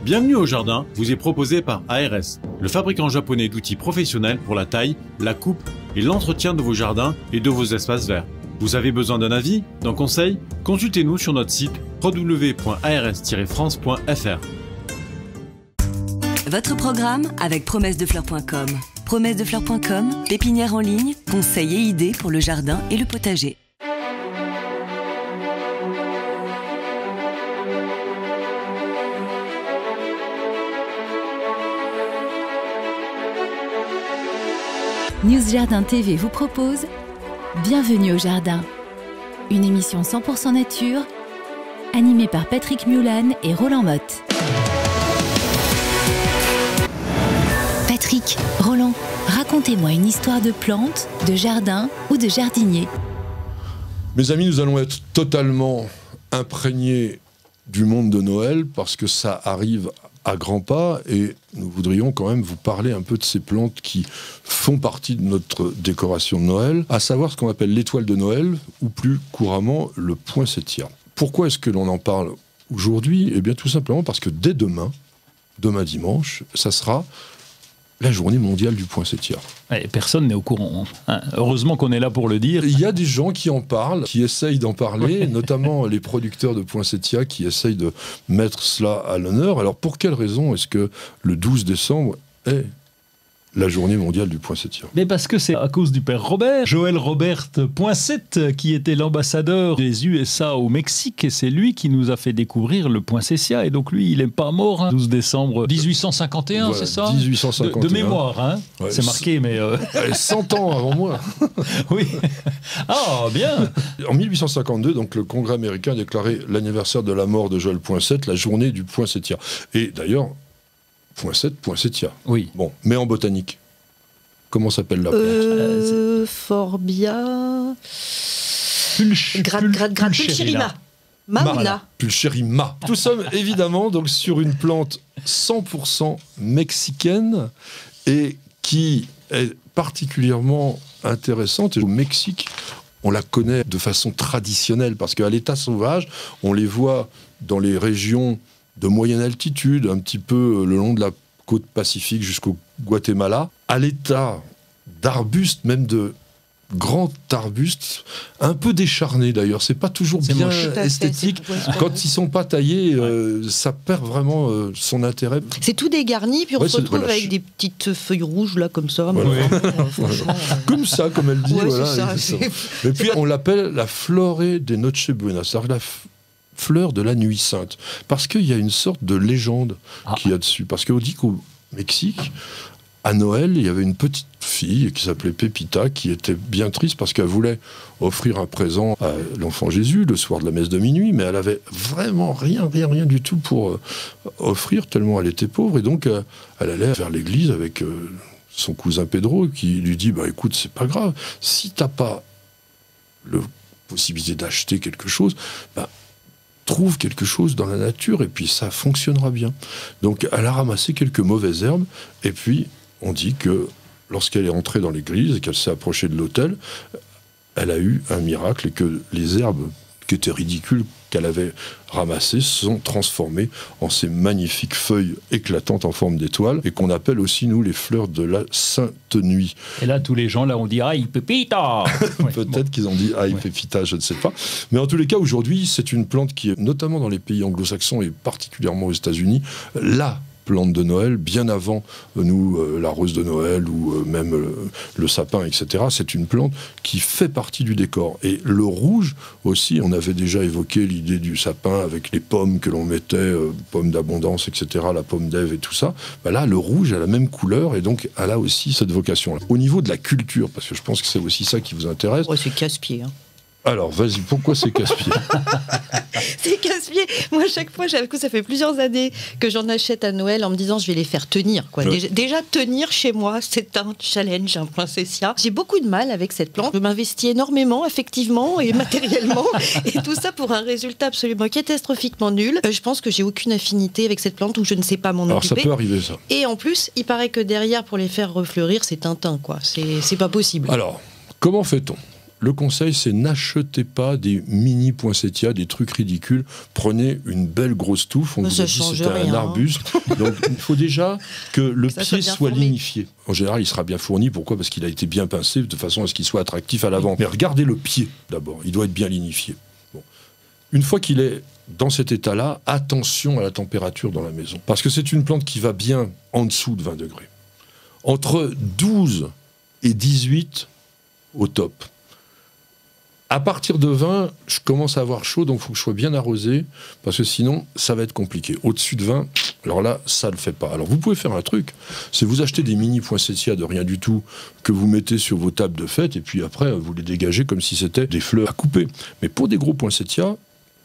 Bienvenue au jardin vous est proposé par ARS, le fabricant japonais d'outils professionnels pour la taille, la coupe et l'entretien de vos jardins et de vos espaces verts. Vous avez besoin d'un avis, d'un conseil? Consultez-nous sur notre site www.ars-france.fr. Votre programme avec promessedefleurs.com. Promessedefleurs.com, pépinière en ligne, conseils et idées pour le jardin et le potager. News Jardin TV vous propose Bienvenue au Jardin, une émission 100% nature, animée par Patrick Mulan et Roland Motte. Patrick, Roland, racontez-moi une histoire de plante, de jardin ou de jardinier. Mes amis, nous allons être totalement imprégnés du monde de Noël parce que ça arrive à grands pas et nous voudrions quand même vous parler un peu de ces plantes qui font partie de notre décoration de Noël, à savoir ce qu'on appelle l'étoile de Noël ou plus couramment le poinsettia. Pourquoi est-ce que l'on en parle aujourd'hui? Eh bien tout simplement parce que dès demain dimanche, ça sera la journée mondiale du poinsettia. Et personne n'est au courant. Hein. Heureusement qu'on est là pour le dire. Il y a des gens qui en parlent, qui essayent d'en parler, notamment les producteurs de poinsettia qui essayent de mettre cela à l'honneur. Alors pour quelle raison est-ce que le 12 décembre est la journée mondiale du poinsettia? Mais parce que c'est à cause du père Robert, Joël Robert Poinsett, qui était l'ambassadeur des USA au Mexique, et c'est lui qui nous a fait découvrir le poinsettia. Et donc lui, il n'est pas mort, hein. 12 décembre 1851, voilà, c'est ça? 1851. De mémoire, hein. Ouais, c'est marqué, mais... 100 ans avant moi. Oui. Ah, bien. En 1852, donc, le Congrès américain a déclaré l'anniversaire de la mort de Joël Poinsett la journée du poinsettia. Et d'ailleurs... Poinsettia. Oui. Bon, mais en botanique, comment s'appelle la plante? Forbia. Pulcherima. Pulcherima. Nous sommes évidemment donc sur une plante 100% mexicaine et qui est particulièrement intéressante. Et au Mexique, on la connaît de façon traditionnelle parce qu'à l'état sauvage, on les voit dans les régions de moyenne altitude, un petit peu le long de la côte pacifique jusqu'au Guatemala, à l'état d'arbustes, même de grands arbustes, un peu décharnés d'ailleurs. C'est pas toujours bien esthétique. Quand ils sont pas taillés, ça perd vraiment son intérêt. C'est tout dégarni, puis on se retrouve avec des petites feuilles rouges là comme ça. Voilà. Comme ça, comme elle dit. Ouais, voilà, c'est ça. Et puis on l'appelle la florée des Noche Buenas, c'est-à-dire la fleur de la nuit sainte, parce qu'il y a une sorte de légende qu'il y a dessus, parce qu'on dit qu'au Mexique, à Noël, il y avait une petite fille qui s'appelait Pépita, qui était bien triste parce qu'elle voulait offrir un présent à l'enfant Jésus le soir de la messe de minuit, mais elle avait vraiment rien du tout pour offrir, tellement elle était pauvre, et donc elle allait vers l'église avec son cousin Pedro, qui lui dit, bah écoute, c'est pas grave, si t'as pas la possibilité d'acheter quelque chose, bah trouve quelque chose dans la nature et puis ça fonctionnera bien. Donc elle a ramassé quelques mauvaises herbes et puis on dit que lorsqu'elle est entrée dans l'église et qu'elle s'est approchée de l'autel, elle a eu un miracle et que les herbes qui étaient ridicules qu'elle avait ramassées se sont transformées en ces magnifiques feuilles éclatantes en forme d'étoile et qu'on appelle aussi, nous, les fleurs de la Sainte Nuit. Et là, tous les gens là ont dit « Aïe, Pépita !» Peut-être qu'ils ont dit « Aïe, Pépita », je ne sais pas. Mais en tous les cas, aujourd'hui, c'est une plante qui est, notamment dans les pays anglo-saxons et particulièrement aux États-Unis, la plante de Noël, bien avant nous, la rose de Noël ou même le sapin, etc. C'est une plante qui fait partie du décor. Et le rouge aussi, on avait déjà évoqué l'idée du sapin avec les pommes que l'on mettait, pommes d'abondance, etc., la pomme d'Ève et tout ça. Ben là, le rouge a la même couleur et donc elle a aussi cette vocation-là. Au niveau de la culture, parce que je pense que c'est aussi ça qui vous intéresse. Ouais, c'est casse-pied. Hein. Alors, vas-y, pourquoi c'est casse-pied? C'est casse-pied. Moi, à chaque fois, j'avoue que ça fait plusieurs années que j'en achète à Noël en me disant je vais les faire tenir. Quoi. Ouais. Déjà, tenir chez moi, c'est un challenge, un poinsettia. J'ai beaucoup de mal avec cette plante. Je m'investis énormément, affectivement et matériellement. Et tout ça pour un résultat absolument catastrophiquement nul. Je pense que j'ai aucune affinité avec cette plante ou je ne sais pas m'en occuper. Alors, ça peut arriver, ça. Et en plus, il paraît que derrière, pour les faire refleurir, c'est Tintin, quoi. C'est pas possible. Alors, comment fait-on? le conseil, c'est n'achetez pas des mini poinsettias, des trucs ridicules. Prenez une belle grosse touffe. On vous a dit c'était un arbuste. Donc, il faut déjà que le pied soit lignifié. En général, il sera bien fourni. Pourquoi ? Parce qu'il a été bien pincé de façon à ce qu'il soit attractif à l'avant. Mais regardez le pied, d'abord. Il doit être bien lignifié. Bon. Une fois qu'il est dans cet état-là, attention à la température dans la maison. Parce que c'est une plante qui va bien en dessous de 20 degrés. Entre 12 et 18 au top. À partir de 20, je commence à avoir chaud, donc il faut que je sois bien arrosé, parce que sinon, ça va être compliqué. Au-dessus de 20, alors là, ça ne le fait pas. Alors vous pouvez faire un truc, c'est vous acheter des mini poinsettias de rien du tout, que vous mettez sur vos tables de fête, et puis après, vous les dégagez comme si c'était des fleurs à couper. Mais pour des gros poinsettias,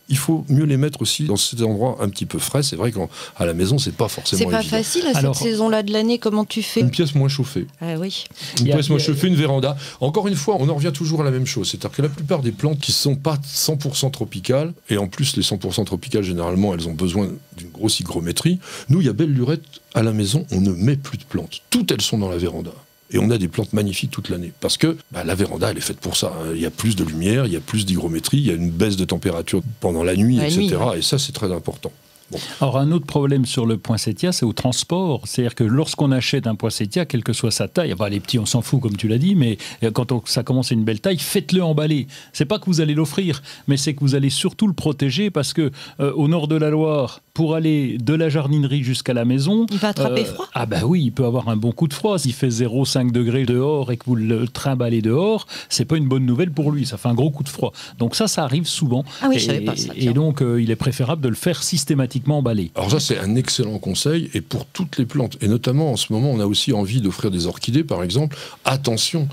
il faut mieux les mettre aussi dans cet endroit un petit peu frais. C'est vrai qu'à la maison, c'est pas forcément évident. C'est pas facile à cette saison-là de l'année. Comment tu fais ? Une pièce moins chauffée. Ah oui. Une pièce moins chauffée, une véranda. Encore une fois, on en revient toujours à la même chose. C'est-à-dire que la plupart des plantes qui ne sont pas 100% tropicales, et en plus les 100% tropicales, généralement, elles ont besoin d'une grosse hygrométrie. Nous, il y a belle lurette, à la maison, on ne met plus de plantes. Toutes elles sont dans la véranda. Et on a des plantes magnifiques toute l'année. Parce que la véranda, elle est faite pour ça. Il y a plus de lumière, il y a plus d'hygrométrie, il y a une baisse de température pendant la nuit, etc. Et ça, c'est très important. Bon. Alors, un autre problème sur le poinsettia, c'est au transport. C'est-à-dire que lorsqu'on achète un poinsettia, quelle que soit sa taille, les petits, on s'en fout, comme tu l'as dit, mais quand ça commence à une belle taille, faites-le emballer. C'est pas que vous allez l'offrir, mais c'est que vous allez surtout le protéger, parce que au nord de la Loire, pour aller de la jardinerie jusqu'à la maison... Il va attraper froid. Ah ben oui, il peut avoir un bon coup de froid. S'il fait 0,5 degrés dehors et que vous le trimballez dehors, c'est pas une bonne nouvelle pour lui. Ça fait un gros coup de froid. Donc ça arrive souvent. Ah oui, je savais pas ça. Et donc, il est préférable de le faire systématiquement emballer. Alors ça, c'est un excellent conseil, et pour toutes les plantes. Et notamment, en ce moment, on a aussi envie d'offrir des orchidées, par exemple. Attention,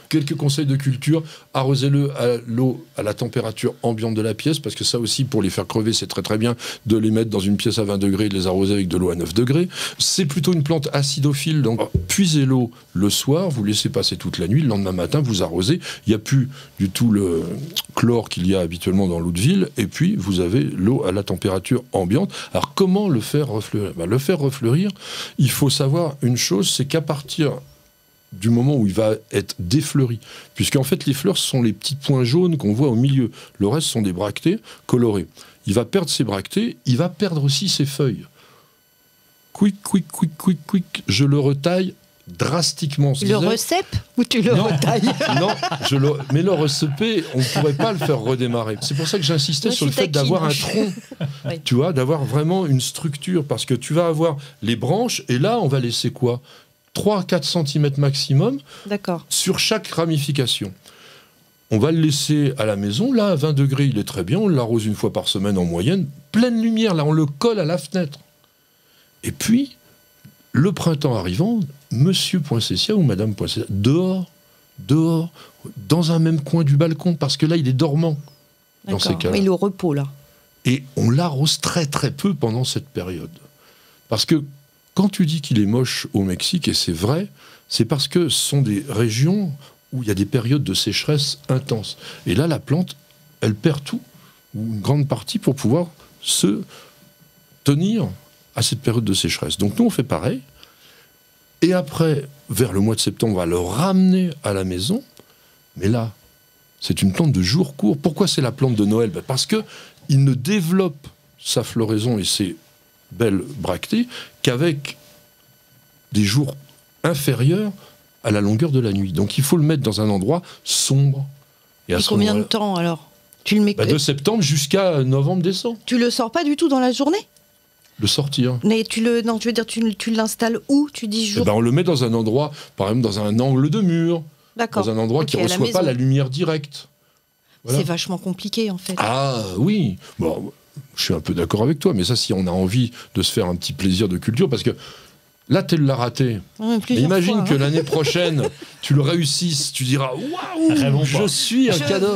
quelques conseils de culture, arrosez-le à l'eau à la température ambiante de la pièce, parce que ça aussi, pour les faire crever, c'est très très bien de les mettre dans une pièce à 20 degrés et de les arroser avec de l'eau à 9 degrés. C'est plutôt une plante acidophile, donc puisez l'eau le soir, vous laissez passer toute la nuit, le lendemain matin, vous arrosez. Il n'y a plus du tout le chlore qu'il y a habituellement dans l'eau de ville, et puis vous avez l'eau à la température ambiante. Alors comment le faire refleurir ? Le faire refleurir, il faut savoir une chose, c'est qu'à partir du moment où il va être défleuri. Puisqu'en fait, les fleurs sont les petits points jaunes qu'on voit au milieu. Le reste sont des bractées colorées. Il va perdre ses bractées, il va perdre aussi ses feuilles. Quick, je le retaille drastiquement. Le recèpe ou tu le retailles ? Non, mais le recepé, on ne pourrait pas le faire redémarrer. C'est pour ça que j'insistais sur le fait d'avoir un tronc, oui. Tu vois, d'avoir vraiment une structure, parce que tu vas avoir les branches, et là, on va laisser quoi ? 3-4 cm maximum sur chaque ramification. On va le laisser à la maison. Là, à 20 degrés, il est très bien. On l'arrose une fois par semaine en moyenne. Pleine lumière, là, on le colle à la fenêtre. Et puis, le printemps arrivant, monsieur Poinsettia ou madame Poinsettia, dehors, dans un même coin du balcon, parce que là, il est dormant dans ces cas-là. Il est au repos, là. Et on l'arrose très, très peu pendant cette période. Parce que quand tu dis qu'il est moche au Mexique, et c'est vrai, c'est parce que ce sont des régions où il y a des périodes de sécheresse intenses. Et là, la plante, elle perd tout, ou une grande partie, pour pouvoir se tenir à cette période de sécheresse. Donc nous, on fait pareil. Et après, vers le mois de septembre, on va le ramener à la maison. Mais là, c'est une plante de jour court. Pourquoi c'est la plante de Noël ? Parce qu'il ne développe sa floraison et ses belles bractées qu'avec des jours inférieurs à la longueur de la nuit. Donc il faut le mettre dans un endroit sombre. Et combien de temps alors ? Tu le mets de septembre jusqu'à novembre-décembre. Tu le sors pas du tout dans la journée ? Le sortir. Mais tu l'installes où ? Tu dis jour. On le met dans un endroit, par exemple dans un angle de mur. D'accord. Dans un endroit qui ne reçoit pas la lumière directe. Voilà. C'est vachement compliqué en fait. Ah oui. Bon, je suis un peu d'accord avec toi, mais ça, si on a envie de se faire un petit plaisir de culture, parce que là, tu l'as raté. Mais imagine que l'année prochaine, tu le réussisses, tu diras waouh, je suis un cadeau.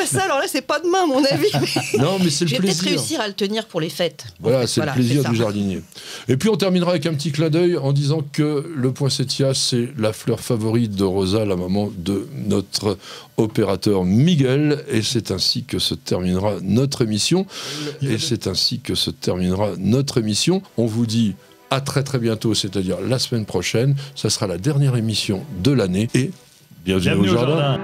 Ça, alors là, c'est pas demain, à mon avis. Non, mais c'est le plaisir. Je vais peut-être réussir à le tenir pour les fêtes. Voilà, c'est le plaisir du jardinier. Et puis, on terminera avec un petit clin d'œil en disant que le poinsettia, c'est la fleur favorite de Rosa, la maman de notre opérateur Miguel. Et c'est ainsi que se terminera notre émission. On vous dit à très très bientôt, c'est-à-dire la semaine prochaine. Ça sera la dernière émission de l'année et bienvenue au jardin.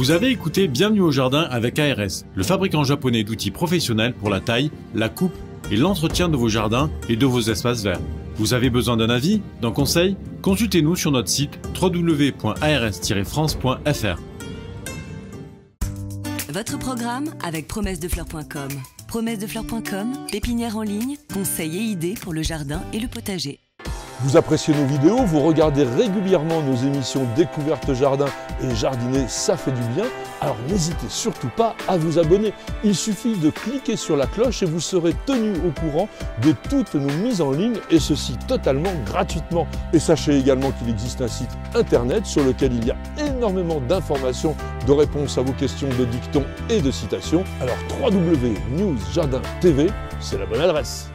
Vous avez écouté Bienvenue au jardin avec ARS, le fabricant japonais d'outils professionnels pour la taille, la coupe et l'entretien de vos jardins et de vos espaces verts. Vous avez besoin d'un avis, d'un conseil? Consultez-nous sur notre site www.ars-france.fr. Votre programme avec promessesdefleurs.com. Promessesdefleurs.com, pépinière en ligne, conseils et idées pour le jardin et le potager. Vous appréciez nos vidéos, vous regardez régulièrement nos émissions Découverte Jardin et Jardiner, ça fait du bien. Alors n'hésitez surtout pas à vous abonner. Il suffit de cliquer sur la cloche et vous serez tenu au courant de toutes nos mises en ligne, et ceci totalement gratuitement. Et sachez également qu'il existe un site internet sur lequel il y a énormément d'informations, de réponses à vos questions, de dictons et de citations. Alors www.newsjardin.tv, c'est la bonne adresse.